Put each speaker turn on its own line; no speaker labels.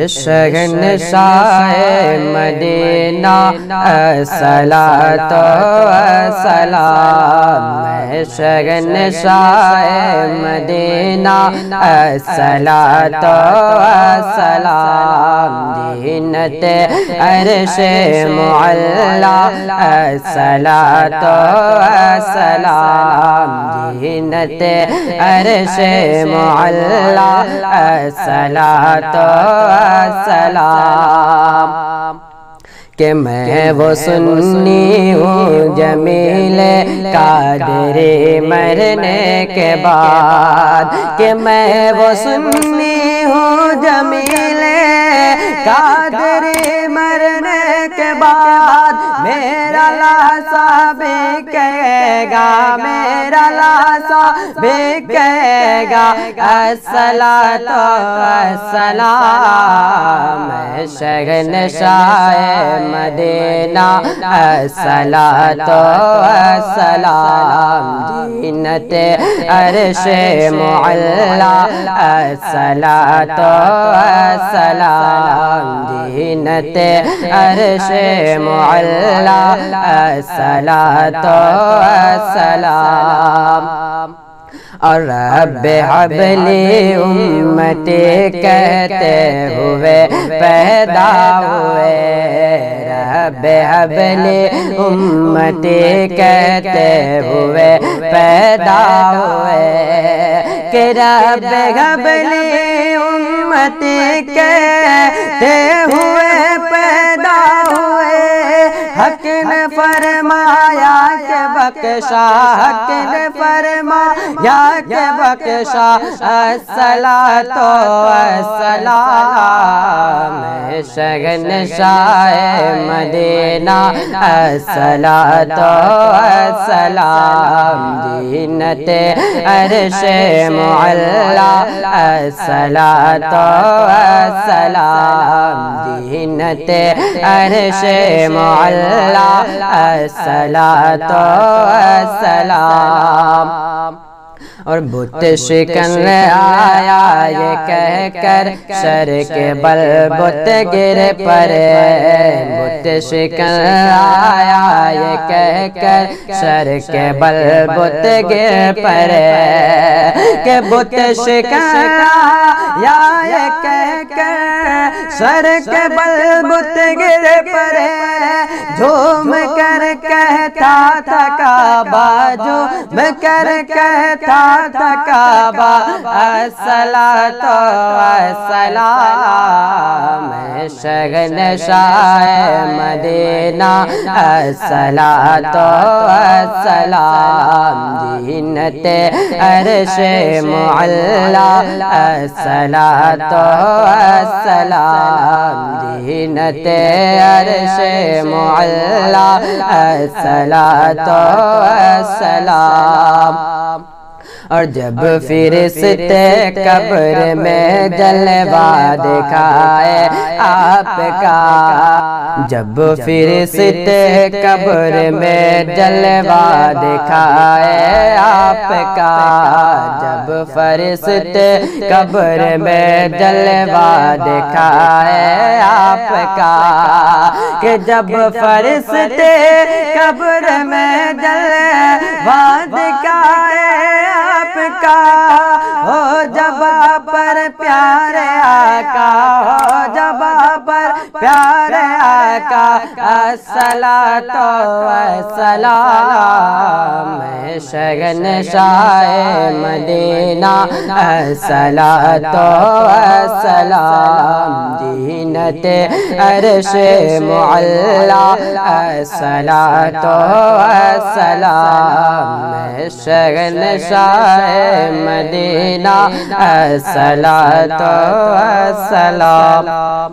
شہنشاہ مدینہ الصلاۃ والسلام، میں شہنشاہ مدینہ الصلاۃ والسلام، زینت عرش معلی الصلاۃ والسلام، زینت عرش معلی الصلاۃ والسلام، کہ میں وہ سنی ہوں جمیل قادری مرنے کے بعد، کہ میں وہ سنی ہوں جمیل قادری مرنے کے بعد، میرا لاسا بھی کہے گا، میرا لاسا بھی کہے گا الصلاۃ والسلام، میں شہنشاہ مدینہ الصلاۃ والسلام، زینت عرش معلی الصلاۃ والسلام، زینت عرش معلی الصلاۃ والسلام، اور رب حب لی امتی کہتے ہوئے پیدا ہوئے، رب حب لی امتی کہتے ہوئے پیدا ہوئے، کہ رب حب لی امتی کہتے ہوئے پیدا ہوئے، حق نے فرمایا کہ بخشا، حق نے فرمایا کہ بخشا الصلاۃ والسلام، میں شہنشاہ مدینہ الصلاۃ والسلام، زینت عرش معلی الصلاۃ والسلام، زینت عرش معلی الصلاۃ والسلام، اور بت شکن آیا یہ کہہ کر شر کے بل بت گر پڑے، بت شکن آیا یہ کہہ کر شر کے بل بت گر پڑے، کہ بت شکن آیا یہ کہہ کر شر کے بل بت گر پڑے، جھوم کر کہتا تھا کعبہ، جھوم کر کہتا تھا کعبہ الصلاۃ والسلام، میں شہنشاہ مدینہ الصلاۃ والسلام، زینت عرش معلی الصلاۃ والسلام، زینت عرش معلی الصلاۃ والسلام، اور جب فرشتے قبر میں جلوہ دکھائے آپ کا، جب فرشتے قبر میں جلوہ دکھائے آپ کا، جب فرشتے قبر میں جلوہ دکھائے آپ کا، کہ جب فرشتے قبر میں جلوہ دکھائے آپ کا، ہو جبا پر پیارے آقا، ہو جبا پر پیارے آقا الصلاۃ والسلام، میں شہنشاہ مدینہ الصلاۃ والسلام، زینت عرش معلی الصلاۃ والسلام، میں شہنشاہ مدینہ الصلاۃ والسلام۔